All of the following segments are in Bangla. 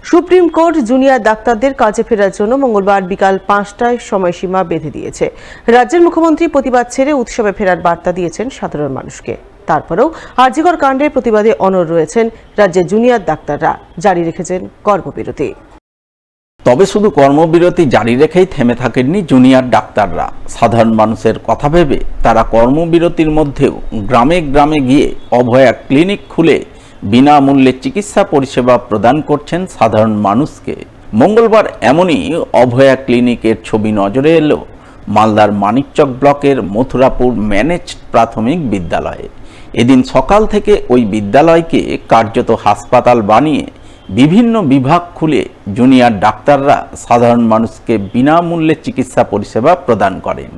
সুপ্রিম কোর্ট জুনিয়র ডাক্তারদের কাজে ফেরার জন্য মঙ্গলবার বিকাল 5টায় সময়সীমা বেঁধে দিয়েছে। রাজ্যের মুখ্যমন্ত্রী প্রতিবাদ ছেড়ে উৎসবে ফেরার বার্তা দিয়েছেন সাধারণ মানুষকে। তারপরেও আরজিকর কাণ্ডের প্রতিবাদে অনড় রয়েছেন রাজ্যের জুনিয়র ডাক্তাররা, জারি রেখেছেন কর্মবিরতি। তবে শুধু কর্মবিরতি জারি রেখেই থেমে থাকেননি জুনিয়র ডাক্তাররা। সাধারণ মানুষের কথা ভেবে তারা কর্মবিরতির মধ্যেও গ্রামে গ্রামে গিয়ে অভয়া ক্লিনিক খুলে বিনামূল্যে চিকিৎসা পরিষেবা প্রদান করছেন সাধারণ মানুষকে। মঙ্গলবার এমনই অভয়া ক্লিনিকের ছবি নজরে এলো মালদার মানিকচক ব্লকের মথুরাপুর ম্যানেজড প্রাথমিক বিদ্যালয়ে। এদিন সকাল থেকে ওই বিদ্যালয়কে কার্যত হাসপাতাল বানিয়ে বিভিন্ন বিভাগ খুলে জুনিয়র ডাক্তাররা সাধারণ মানুষকে বিনামূল্যে চিকিৎসা পরিষেবা প্রদান করেন,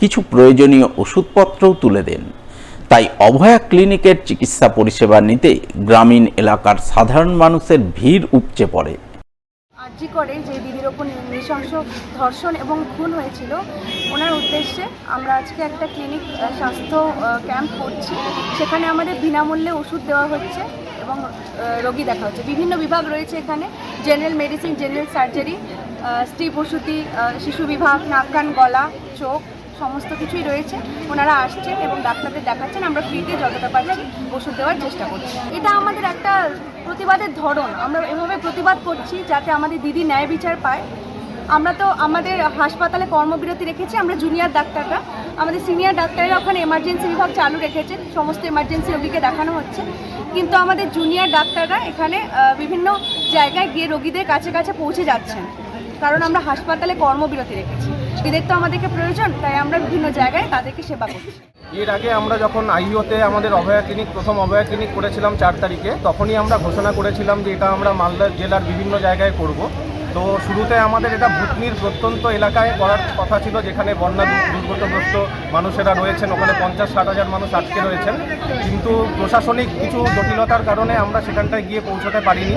কিছু প্রয়োজনীয় ওষুধপত্রও তুলে দেন। তাই অভয়া ক্লিনিকের চিকিৎসা পরিষেবা নিতে গ্রামীণ এলাকার সাধারণ মানুষের ভিড় উপচে পড়ে। আরজিকরে যে দিদির ওপর নৃশংস ধর্ষণ এবং খুন হয়েছিল, ওনার উদ্দেশ্যে আমরা আজকে একটা ক্লিনিক স্বাস্থ্য ক্যাম্প করছি। সেখানে আমাদের বিনামূল্যে ওষুধ দেওয়া হচ্ছে এবং রোগী দেখা হচ্ছে। বিভিন্ন বিভাগ রয়েছে এখানে, জেনারেল মেডিসিন, জেনারেল সার্জারি, স্ত্রী প্রসূতি, শিশু বিভাগ, নাক কান গলা চোখ সমস্ত কিছুই রয়েছে। ওনারা আসছেন এবং ডাক্তারদের দেখাচ্ছেন। আমরা ফ্রিতে যতটা পারছি ওষুধ দেওয়ার চেষ্টা করছি। এটা আমাদের একটা প্রতিবাদের ধরন। আমরা এভাবে প্রতিবাদ করছি যাতে আমাদের দিদি ন্যায় বিচার পায়। আমরা তো আমাদের হাসপাতালে কর্মবিরতি রেখেছি, আমরা জুনিয়র ডাক্তাররা। আমাদের সিনিয়র ডাক্তাররা ওখানে এমার্জেন্সি বিভাগ চালু রেখেছেন, সমস্ত এমার্জেন্সি রোগীকে দেখানো হচ্ছে। কিন্তু আমাদের জুনিয়র ডাক্তাররা এখানে বিভিন্ন জায়গায় গিয়ে রোগীদের কাছে কাছে পৌঁছে যাচ্ছেন, কারণ আমরা হাসপাতালে কর্মবিরতি রেখেছি। এদের তো আমাদেরকে প্রয়োজন, তাই আমরা বিভিন্ন জায়গায় তাদেরকে সেবা করছি। এর আগে আমরা যখন আইওতে আমাদের অভয়া ক্লিনিক, প্রথম অভয়া ক্লিনিক করেছিলাম 4 তারিখে, তখনই আমরা ঘোষণা করেছিলাম যে এটা আমরা মালদা জেলার বিভিন্ন জায়গায় করব। তো শুরুতে আমাদের এটা ভুতনির প্রত্যন্ত এলাকায় করার কথা ছিল, যেখানে বন্যা দুর্গতগ্রস্ত মানুষেরা রয়েছেন। ওখানে 50-60 হাজার মানুষ আটকে রয়েছেন। কিন্তু প্রশাসনিক কিছু জটিলতার কারণে আমরা সেখানটায় গিয়ে পৌঁছতে পারিনি।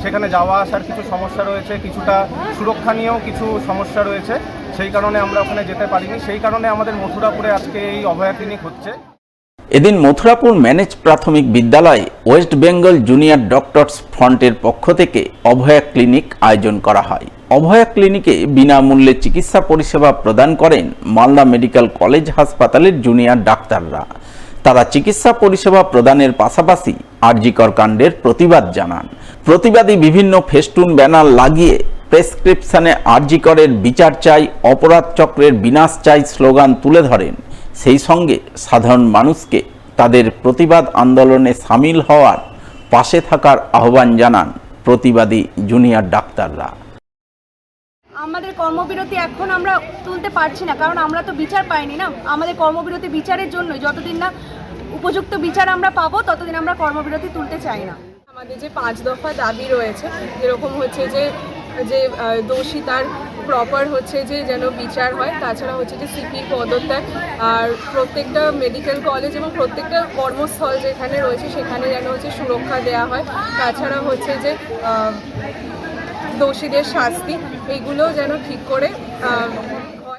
সেখানে যাওয়া আসার কিছু সমস্যা রয়েছে, কিছুটা সুরক্ষা নিয়েও কিছু সমস্যা রয়েছে, সেই কারণে আমরা ওখানে যেতে পারিনি। সেই কারণে আমাদের মথুরাপুরে আজকে এই অভয়া ক্লিনিক হচ্ছে। এদিন মথুরাপুর ম্যানেজ প্রাথমিক বিদ্যালয়ে ওয়েস্ট বেঙ্গল জুনিয়র ডক্টরস ফ্রন্টের পক্ষ থেকে অভয়া ক্লিনিক আয়োজন করা হয়। অভয়া ক্লিনিকে বিনামূল্যে চিকিৎসা পরিষেবা প্রদান করেন মালদা মেডিকেল কলেজ হাসপাতালের জুনিয়র ডাক্তাররা। তারা চিকিৎসা পরিষেবা প্রদানের পাশাপাশি আরজিকর কাণ্ডের প্রতিবাদ জানান। প্রতিবাদী বিভিন্ন ফেস্টুন ব্যানার লাগিয়ে প্রেসক্রিপশনে আরজিকরের বিচার চাই, অপরাধ চক্রের বিনাশ চাই স্লোগান তুলে ধরেন। সেই সঙ্গে সাধারণ মানুষকে তাদের প্রতিবাদ আন্দোলনে সামিল হওয়ার, পাশে থাকার আহ্বান জানান প্রতিবাদী জুনিয়র ডাক্তাররা। আমাদের কর্মবিরতি এখন আমরা তুলতে পারছি না, কারণ আমরা তো বিচার পাইনি না। আমাদের কর্মবিরতি বিচারের জন্যই, যতদিন না উপযুক্ত বিচার আমরা পাবো ততদিন আমরা কর্মবিরতি তুলতে চাই না। আমাদের যে 5 দফা দাবি রয়েছে, যেরকম হচ্ছে যে দোষী তার প্রপার হচ্ছে যে যেন বিচার হয়, তাছাড়া হচ্ছে যে সিপি পদত্যাগ, আর প্রত্যেকটা মেডিকেল কলেজ এবং প্রত্যেকটা কর্মস্থল যেখানে রয়েছে সেখানে যেন হচ্ছে সুরক্ষা দেওয়া হয়, তাছাড়া হচ্ছে যে দোষীদের শাস্তি, এইগুলো যেন ঠিক করে